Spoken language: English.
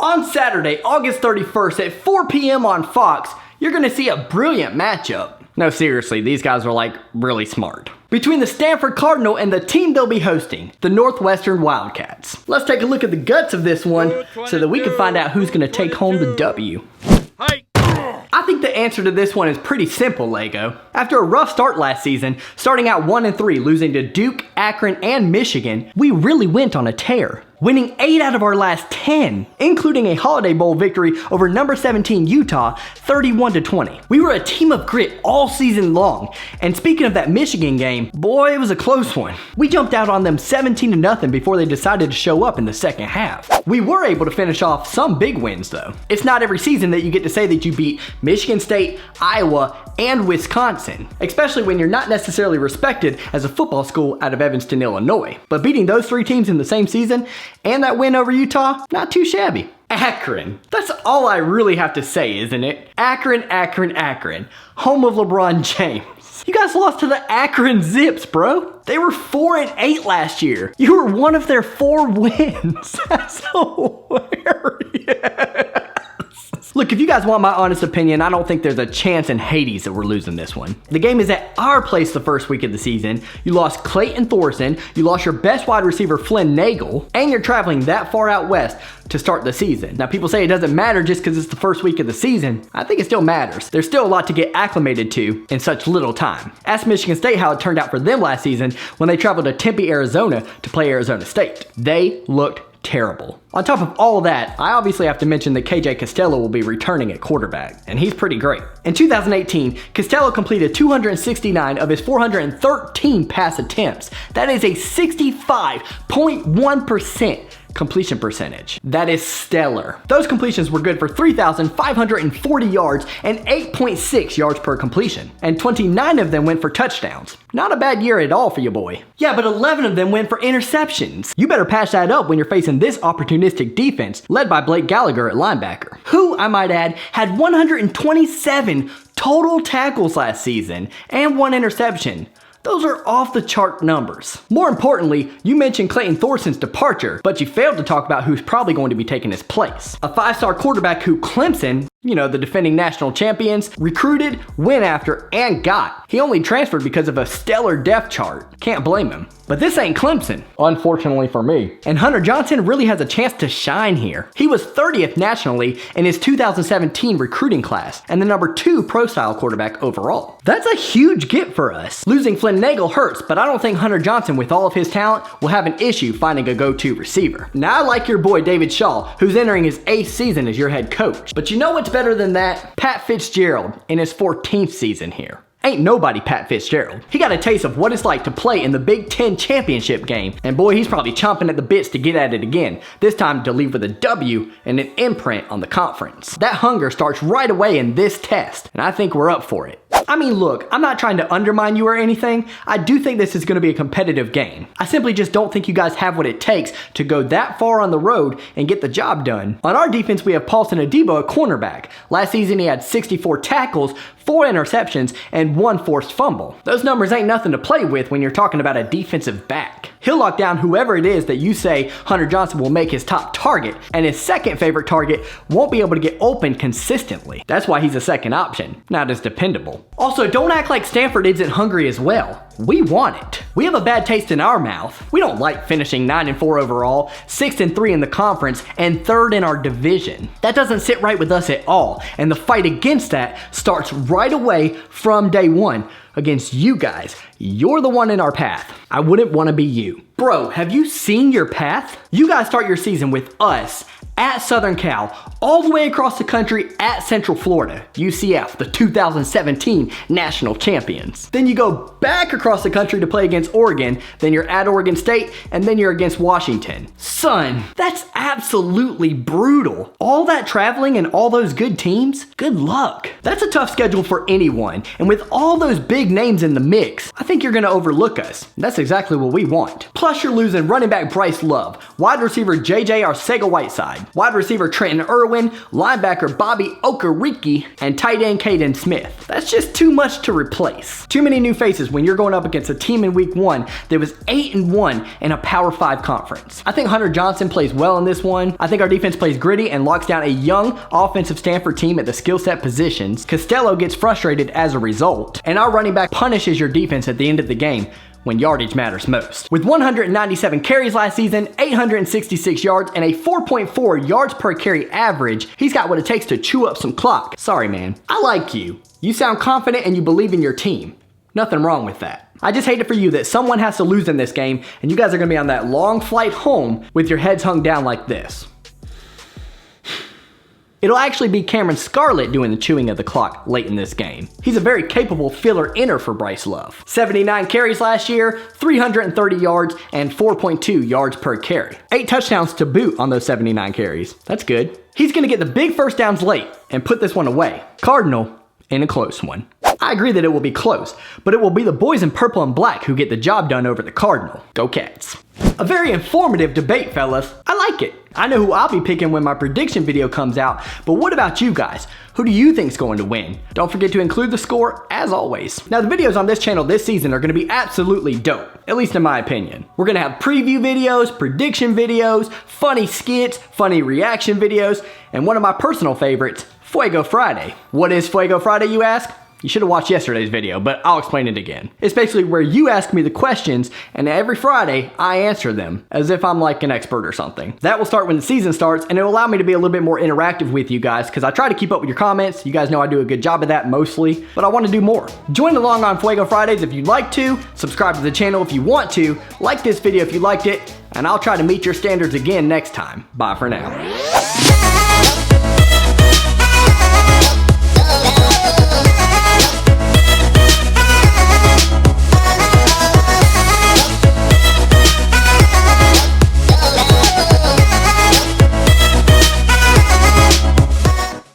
On Saturday, August 31st at 4 p.m. on Fox, you're going to see a brilliant matchup. No, seriously, these guys are like really smart. Between the Stanford Cardinal and the team they'll be hosting, the Northwestern Wildcats. Let's take a look at the guts of this one so that we can find out who's going to take home the W. I think the answer to this one is pretty simple, Lego. After a rough start last season, starting out 1-3, losing to Duke, Akron, and Michigan, we really went on a tear, winning 8 out of our last 10, including a Holiday Bowl victory over number 17 Utah, 31-20. We were a team of grit all season long, and speaking of that Michigan game, boy, it was a close one. We jumped out on them 17-0 before they decided to show up in the second half. We were able to finish off some big wins though. It's not every season that you get to say that you beat Michigan State, Iowa, and Wisconsin, especially when you're not necessarily respected as a football school out of Evanston, Illinois. But beating those 3 teams in the same season and that win over Utah, not too shabby. Akron. That's all I really have to say, isn't it? Akron, Akron, Akron. Home of LeBron James. You guys lost to the Akron Zips, bro. They were 4-8 last year. You were one of their 4 wins. That's hilarious. Look, if you guys want my honest opinion, I don't think there's a chance in Hades that we're losing this one. The game is at our place the first week of the season. You lost Clayton, Thorson, you lost your best wide receiver Flynn, Nagel, and you're traveling that far out west to start the season. Now people say it doesn't matter just because it's the first week of the season. I think it still matters. There's still a lot to get acclimated to in such little time. Ask Michigan State how it turned out for them last season when they traveled to Tempe, Arizona to play Arizona State. They looked terrible. On top of all that, I obviously have to mention that KJ Costello will be returning at quarterback, and he's pretty great. In 2018, Costello completed 269 of his 413 pass attempts. That is a 65.1% completion percentage. That is stellar. Those completions were good for 3,540 yards and 8.6 yards per completion, and 29 of them went for touchdowns. Not a bad year at all for your boy. Yeah, but 11 of them went for interceptions. You better patch that up when you're facing this opportunistic defense led by Blake Gallagher at linebacker, who, I might add, had 127 total tackles last season and 1 interception. Those are off the chart numbers. More importantly, you mentioned Clayton Thorson's departure, but you failed to talk about who's probably going to be taking his place. A 5-star quarterback who Clemson, you know, the defending national champions, recruited, went after, and got. He only transferred because of a stellar depth chart. Can't blame him. But this ain't Clemson, unfortunately for me. And Hunter Johnson really has a chance to shine here. He was 30th nationally in his 2017 recruiting class, and the number 2 pro-style quarterback overall. That's a huge get for us. Losing Flynn Nagel hurts, but I don't think Hunter Johnson, with all of his talent, will have an issue finding a go-to receiver. Now I like your boy David Shaw, who's entering his 8th season as your head coach. But you know what's better than that? Pat Fitzgerald in his 14th season here. Ain't nobody Pat Fitzgerald. He got a taste of what it's like to play in the Big Ten championship game, and boy, he's probably chomping at the bits to get at it again, this time to leave with a W and an imprint on the conference. That hunger starts right away in this test, and I think we're up for it. I mean, look, I'm not trying to undermine you or anything. I do think this is going to be a competitive game. I simply just don't think you guys have what it takes to go that far on the road and get the job done. On our defense, we have Paulson Adebo at cornerback. Last season, he had 64 tackles, 4 interceptions, and 1 forced fumble. Those numbers ain't nothing to play with when you're talking about a defensive back. He'll lock down whoever it is that you say Hunter Johnson will make his top target, and his second favorite target won't be able to get open consistently. That's why he's a second option, not as dependable. Also, don't act like Stanford isn't hungry as well. We want it. We have a bad taste in our mouth. We don't like finishing 9-4 overall, 6-3 in the conference, and 3rd in our division. That doesn't sit right with us at all, and the fight against that starts right away from day one against you guys. You're the one in our path. I wouldn't want to be you. Bro, have you seen your path? You guys start your season with us at Southern Cal, all the way across the country at Central Florida, UCF, the 2017 national champions. Then you go back across the country to play against Oregon, then you're at Oregon State, and then you're against Washington. Son, that's absolutely brutal. All that traveling and all those good teams, good luck. That's a tough schedule for anyone, and with all those big names in the mix, I think you're gonna overlook us. That's exactly what we want. Plus, Plus you're losing running back Bryce Love, wide receiver JJ Arcega Whiteside, wide receiver Trenton Irwin, linebacker Bobby Okereke, and tight end Caden Smith. That's just too much to replace. Too many new faces when you're going up against a team in week 1 that was 8-1 in a Power 5 conference. I think Hunter Johnson plays well in this one. I think our defense plays gritty and locks down a young offensive Stanford team at the skill set positions. Costello gets frustrated as a result, and our running back punishes your defense at the end of the game when yardage matters most. With 197 carries last season, 866 yards, and a 4.4 yards per carry average, he's got what it takes to chew up some clock. Sorry, man. I like you. You sound confident and you believe in your team. Nothing wrong with that. I just hate it for you that someone has to lose in this game, and you guys are gonna be on that long flight home with your heads hung down like this. It'll actually be Cameron Scarlett doing the chewing of the clock late in this game. He's a very capable filler-inner for Bryce Love. 79 carries last year, 330 yards, and 4.2 yards per carry. 8 touchdowns to boot on those 79 carries. That's good. He's gonna get the big first downs late and put this one away. Cardinal in a close one. I agree that it will be close, but it will be the boys in purple and black who get the job done over the Cardinal. Go Cats. A very informative debate, fellas. I like it. I know who I'll be picking when my prediction video comes out, but what about you guys? Who do you think's going to win? Don't forget to include the score, as always. Now, the videos on this channel this season are going to be absolutely dope, at least in my opinion. We're going to have preview videos, prediction videos, funny skits, funny reaction videos, and one of my personal favorites, Fuego Friday. What is Fuego Friday, you ask? You should have watched yesterday's video, but I'll explain it again. It's basically where you ask me the questions, and every Friday, I answer them, as if I'm like an expert or something. That will start when the season starts, and it will allow me to be a little bit more interactive with you guys, because I try to keep up with your comments. You guys know I do a good job of that mostly, but I want to do more. Join along on Fuego Fridays if you'd like to, subscribe to the channel if you want to, like this video if you liked it, and I'll try to meet your standards again next time. Bye for now.